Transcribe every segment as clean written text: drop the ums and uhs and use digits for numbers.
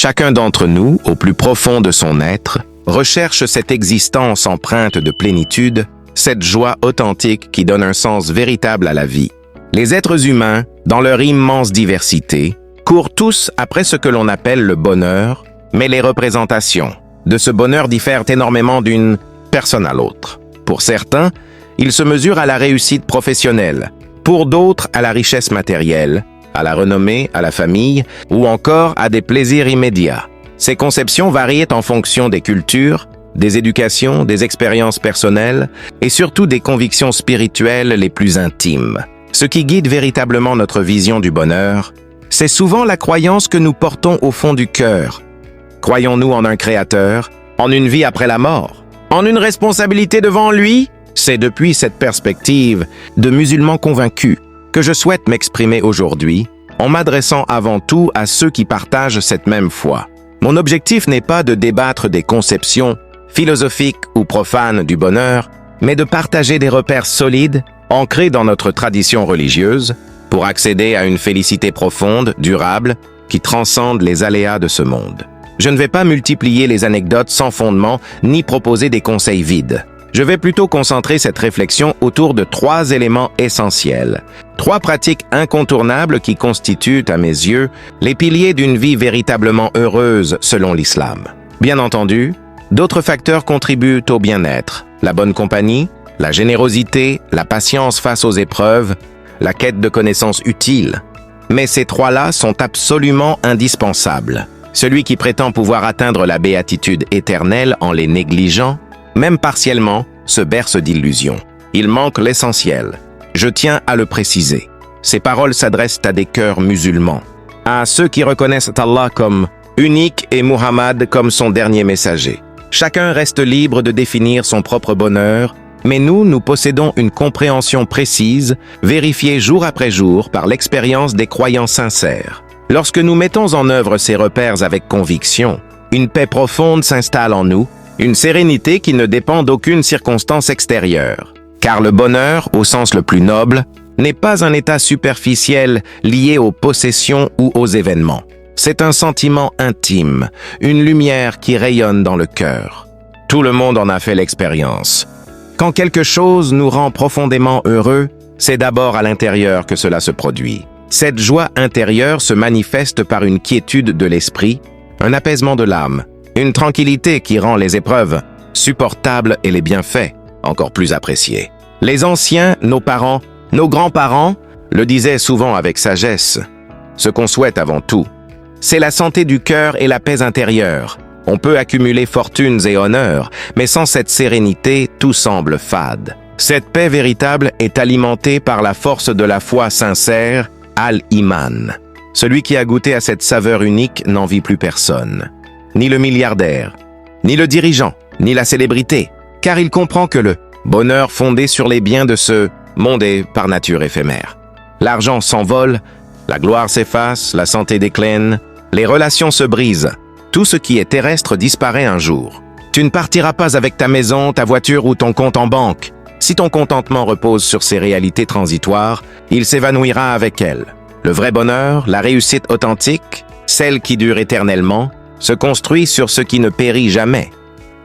Chacun d'entre nous, au plus profond de son être, recherche cette existence empreinte de plénitude, cette joie authentique qui donne un sens véritable à la vie. Les êtres humains, dans leur immense diversité, courent tous après ce que l'on appelle le bonheur, mais les représentations de ce bonheur diffèrent énormément d'une personne à l'autre. Pour certains, il se mesure à la réussite professionnelle, pour d'autres à la richesse matérielle, à la renommée, à la famille, ou encore à des plaisirs immédiats. Ces conceptions varient en fonction des cultures, des éducations, des expériences personnelles et surtout des convictions spirituelles les plus intimes. Ce qui guide véritablement notre vision du bonheur, c'est souvent la croyance que nous portons au fond du cœur. Croyons-nous en un créateur, en une vie après la mort, en une responsabilité devant lui? C'est depuis cette perspective de musulman convaincu que je souhaite m'exprimer aujourd'hui en m'adressant avant tout à ceux qui partagent cette même foi. Mon objectif n'est pas de débattre des conceptions philosophiques ou profanes du bonheur, mais de partager des repères solides, ancrés dans notre tradition religieuse, pour accéder à une félicité profonde, durable, qui transcende les aléas de ce monde. Je ne vais pas multiplier les anecdotes sans fondement, ni proposer des conseils vides. Je vais plutôt concentrer cette réflexion autour de 3 éléments essentiels. 3 pratiques incontournables qui constituent, à mes yeux, les piliers d'une vie véritablement heureuse selon l'islam. Bien entendu, d'autres facteurs contribuent au bien-être. La bonne compagnie, la générosité, la patience face aux épreuves, la quête de connaissances utiles. Mais ces 3-là sont absolument indispensables. Celui qui prétend pouvoir atteindre la béatitude éternelle en les négligeant, même partiellement, se berce d'illusions. Il manque l'essentiel. Je tiens à le préciser. Ces paroles s'adressent à des cœurs musulmans, à ceux qui reconnaissent Allah comme unique et Muhammad comme son dernier messager. Chacun reste libre de définir son propre bonheur, mais nous possédons une compréhension précise, vérifiée jour après jour par l'expérience des croyants sincères. Lorsque nous mettons en œuvre ces repères avec conviction, une paix profonde s'installe en nous, une sérénité qui ne dépend d'aucune circonstance extérieure. Car le bonheur, au sens le plus noble, n'est pas un état superficiel lié aux possessions ou aux événements. C'est un sentiment intime, une lumière qui rayonne dans le cœur. Tout le monde en a fait l'expérience. Quand quelque chose nous rend profondément heureux, c'est d'abord à l'intérieur que cela se produit. Cette joie intérieure se manifeste par une quiétude de l'esprit, un apaisement de l'âme, une tranquillité qui rend les épreuves supportables et les bienfaits encore plus appréciés. Les anciens, nos parents, nos grands-parents le disaient souvent avec sagesse. Ce qu'on souhaite avant tout, c'est la santé du cœur et la paix intérieure. On peut accumuler fortunes et honneurs, mais sans cette sérénité, tout semble fade. Cette paix véritable est alimentée par la force de la foi sincère, Al-Iman. Celui qui a goûté à cette saveur unique n'envie plus personne. Ni le milliardaire, ni le dirigeant, ni la célébrité, car il comprend que le bonheur fondé sur les biens de ce monde est par nature éphémère. L'argent s'envole, la gloire s'efface, la santé décline, les relations se brisent. Tout ce qui est terrestre disparaît un jour. Tu ne partiras pas avec ta maison, ta voiture ou ton compte en banque. Si ton contentement repose sur ces réalités transitoires, il s'évanouira avec elles. Le vrai bonheur, la réussite authentique, celle qui dure éternellement, se construit sur ce qui ne périt jamais.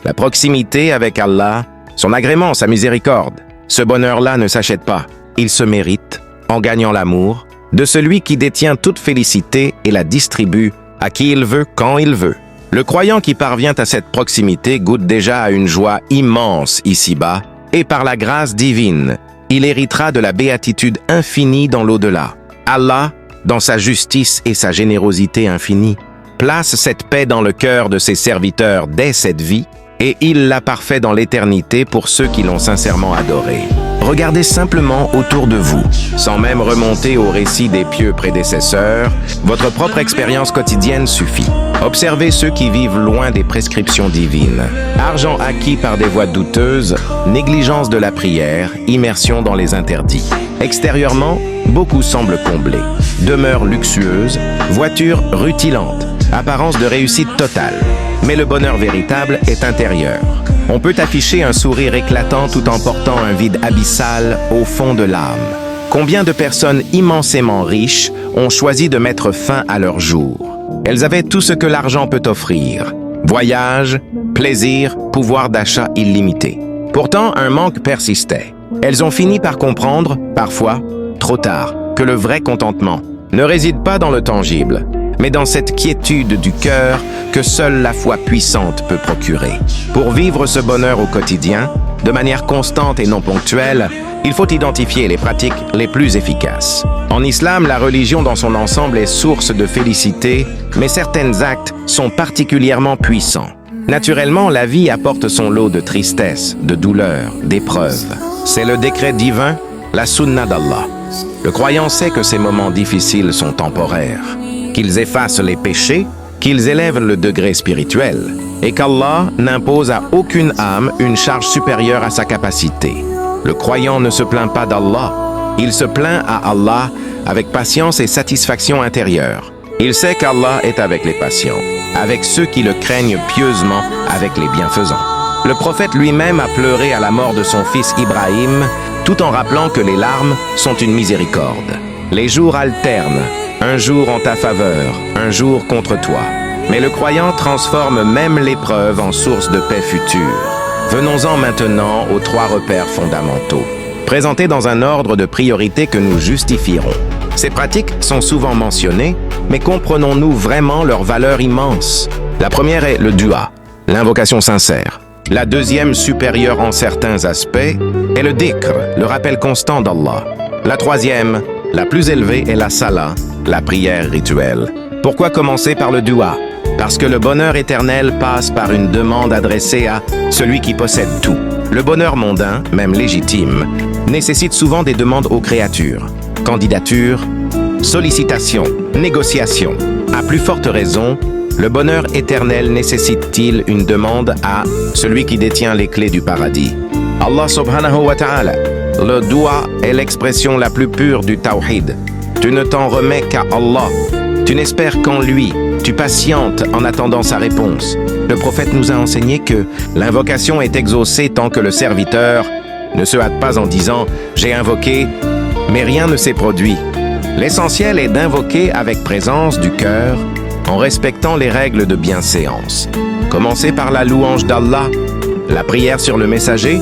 La proximité avec Allah, son agrément, sa miséricorde. Ce bonheur-là ne s'achète pas. Il se mérite, en gagnant l'amour, de celui qui détient toute félicité et la distribue à qui il veut, quand il veut. Le croyant qui parvient à cette proximité goûte déjà à une joie immense ici-bas, et par la grâce divine, il héritera de la béatitude infinie dans l'au-delà. Allah, dans sa justice et sa générosité infinie, place cette paix dans le cœur de ses serviteurs dès cette vie, et il l'a parfait dans l'éternité pour ceux qui l'ont sincèrement adoré. Regardez simplement autour de vous, sans même remonter au récit des pieux prédécesseurs, votre propre expérience quotidienne suffit. Observez ceux qui vivent loin des prescriptions divines. Argent acquis par des voies douteuses, négligence de la prière, immersion dans les interdits. Extérieurement, beaucoup semblent comblés. Demeures luxueuses, voitures rutilantes, apparence de réussite totale. Mais le bonheur véritable est intérieur. On peut afficher un sourire éclatant tout en portant un vide abyssal au fond de l'âme. Combien de personnes immensément riches ont choisi de mettre fin à leur jour? Elles avaient tout ce que l'argent peut offrir. Voyages, plaisir, pouvoir d'achat illimité. Pourtant, un manque persistait. Elles ont fini par comprendre, parfois, trop tard, que le vrai contentement ne réside pas dans le tangible, mais dans cette quiétude du cœur que seule la foi puissante peut procurer. Pour vivre ce bonheur au quotidien, de manière constante et non ponctuelle, il faut identifier les pratiques les plus efficaces. En islam, la religion dans son ensemble est source de félicité, mais certains actes sont particulièrement puissants. Naturellement, la vie apporte son lot de tristesse, de douleur, d'épreuves. C'est le décret divin, la sunna d'Allah. Le croyant sait que ces moments difficiles sont temporaires, qu'ils effacent les péchés, qu'ils élèvent le degré spirituel, et qu'Allah n'impose à aucune âme une charge supérieure à sa capacité. Le croyant ne se plaint pas d'Allah, il se plaint à Allah avec patience et satisfaction intérieure. Il sait qu'Allah est avec les patients, avec ceux qui le craignent pieusement, avec les bienfaisants. Le prophète lui-même a pleuré à la mort de son fils Ibrahim, tout en rappelant que les larmes sont une miséricorde. Les jours alternent, un jour en ta faveur, un jour contre toi. Mais le croyant transforme même l'épreuve en source de paix future. Venons-en maintenant aux 3 repères fondamentaux, présentés dans un ordre de priorité que nous justifierons. Ces pratiques sont souvent mentionnées, mais comprenons-nous vraiment leur valeur immense? La première est le dua, l'invocation sincère. La deuxième, supérieure en certains aspects, est le dhikr, le rappel constant d'Allah. La troisième, la plus élevée, est la salah, la prière rituelle. Pourquoi commencer par le dua? Parce que le bonheur éternel passe par une demande adressée à celui qui possède tout. Le bonheur mondain, même légitime, nécessite souvent des demandes aux créatures. Candidature, sollicitation, négociation. À plus forte raison, le bonheur éternel nécessite-t-il une demande à celui qui détient les clés du paradis? Allah subhanahu wa ta'ala. Le dua est l'expression la plus pure du tawhid. Tu ne t'en remets qu'à Allah. Tu n'espères qu'en lui. Tu patientes en attendant sa réponse. Le prophète nous a enseigné que l'invocation est exaucée tant que le serviteur ne se hâte pas en disant « J'ai invoqué, mais rien ne s'est produit ». L'essentiel est d'invoquer avec présence du cœur, en respectant les règles de bienséance. Commencer par la louange d'Allah, la prière sur le messager,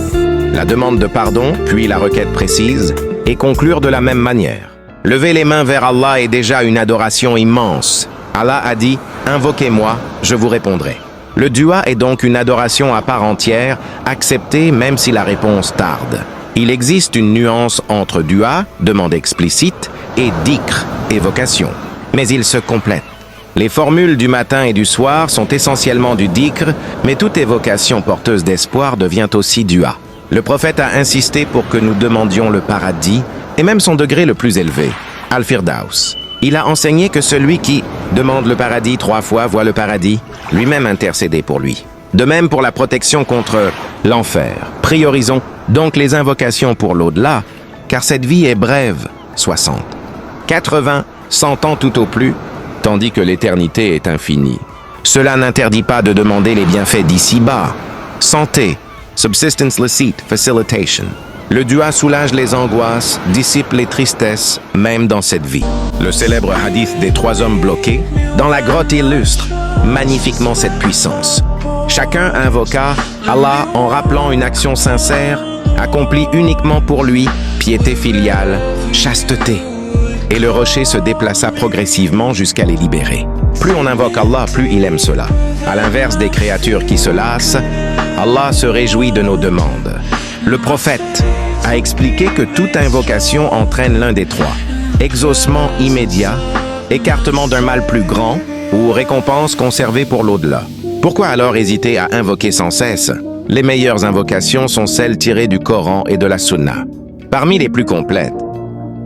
la demande de pardon, puis la requête précise, et conclure de la même manière. Lever les mains vers Allah est déjà une adoration immense. Allah a dit « Invoquez-moi, je vous répondrai ». Le dua est donc une adoration à part entière, acceptée même si la réponse tarde. Il existe une nuance entre dua, demande explicite, et dhikr, évocation. Mais ils se complètent. Les formules du matin et du soir sont essentiellement du dhikr, mais toute évocation porteuse d'espoir devient aussi dua. Le prophète a insisté pour que nous demandions le paradis, et même son degré le plus élevé, Al-Firdaus. Il a enseigné que celui qui demande le paradis 3 fois voit le paradis, lui-même intercéder pour lui. De même pour la protection contre l'enfer. Priorisons donc les invocations pour l'au-delà, car cette vie est brève, 60, 80, 100 ans tout au plus, tandis que l'éternité est infinie. Cela n'interdit pas de demander les bienfaits d'ici-bas. Santé, subsistence licit, facilitation. Le dua soulage les angoisses, dissipe les tristesses, même dans cette vie. Le célèbre hadith des 3 hommes bloqués, dans la grotte illustre magnifiquement cette puissance. Chacun invoqua Allah en rappelant une action sincère, accomplie uniquement pour lui, piété filiale, chasteté. Et le rocher se déplaça progressivement jusqu'à les libérer. Plus on invoque Allah, plus il aime cela. À l'inverse des créatures qui se lassent, Allah se réjouit de nos demandes. Le prophète a expliqué que toute invocation entraîne l'un des 3. Exaucement immédiat, écartement d'un mal plus grand ou récompense conservée pour l'au-delà. Pourquoi alors hésiter à invoquer sans cesse? Les meilleures invocations sont celles tirées du Coran et de la Sunna. Parmi les plus complètes,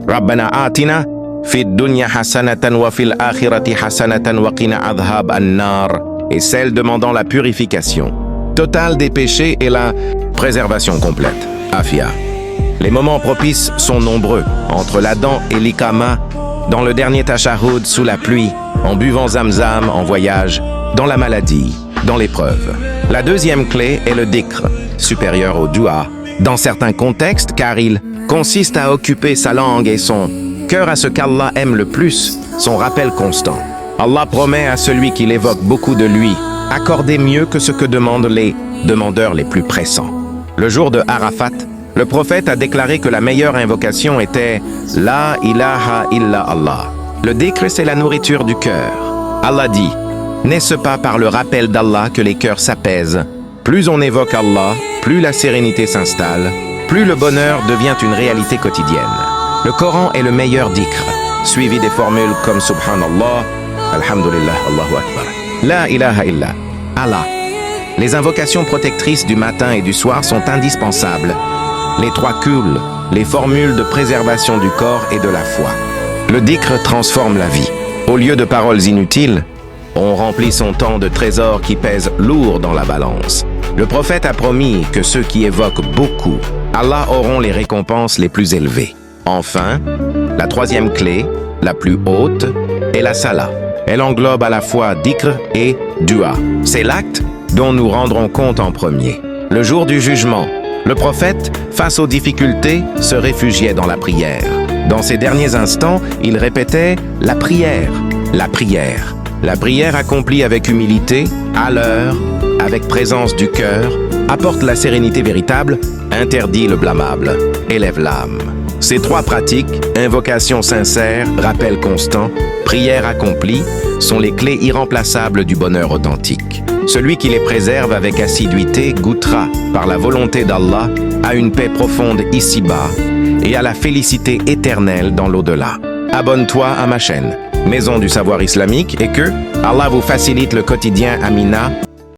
Rabbana atina fid dunya hasanatan wa fil akhirati hasanatan wa qina adhab an-nar, et celle demandant la purification totale des péchés et la préservation complète. Afia. Les moments propices sont nombreux, entre l'Adhan et l'Iqama, dans le dernier tashahhud sous la pluie, en buvant zamzam en voyage, dans la maladie, dans l'épreuve. La deuxième clé est le dhikr, supérieur au dua, dans certains contextes car il consiste à occuper sa langue et son cœur à ce qu'Allah aime le plus, son rappel constant. Allah promet à celui qui l'évoque beaucoup de lui, accorder mieux que ce que demandent les demandeurs les plus pressants. Le jour de Arafat, le prophète a déclaré que la meilleure invocation était « La ilaha illa Allah ». Le dhikr, c'est la nourriture du cœur. Allah dit « N'est-ce pas par le rappel d'Allah que les cœurs s'apaisent? Plus on évoque Allah, plus la sérénité s'installe, plus le bonheur devient une réalité quotidienne. Le Coran est le meilleur dhikr, suivi des formules comme Subhanallah, Alhamdulillah, Allahu Akbar, La ilaha illa Allah. Les invocations protectrices du matin et du soir sont indispensables. Les 3 kuls, les formules de préservation du corps et de la foi. Le dhikr transforme la vie. Au lieu de paroles inutiles, on remplit son temps de trésors qui pèsent lourd dans la balance. Le prophète a promis que ceux qui évoquent beaucoup, Allah auront les récompenses les plus élevées. Enfin, la 3e clé, la plus haute, est la salah. Elle englobe à la fois dhikr et dua. C'est l'acte dont nous rendrons compte en premier. Le jour du jugement, le prophète, face aux difficultés, se réfugiait dans la prière. Dans ses derniers instants, il répétait « la prière, la prière ». La prière accomplie avec humilité, à l'heure, avec présence du cœur, apporte la sérénité véritable, interdit le blâmable, élève l'âme. Ces 3 pratiques, invocation sincère, rappel constant, prière accomplie, sont les clés irremplaçables du bonheur authentique. Celui qui les préserve avec assiduité goûtera, par la volonté d'Allah, à une paix profonde ici-bas et à la félicité éternelle dans l'au-delà. Abonne-toi à ma chaîne, Maison du Savoir Islamique, et que Allah vous facilite le quotidien. Amina.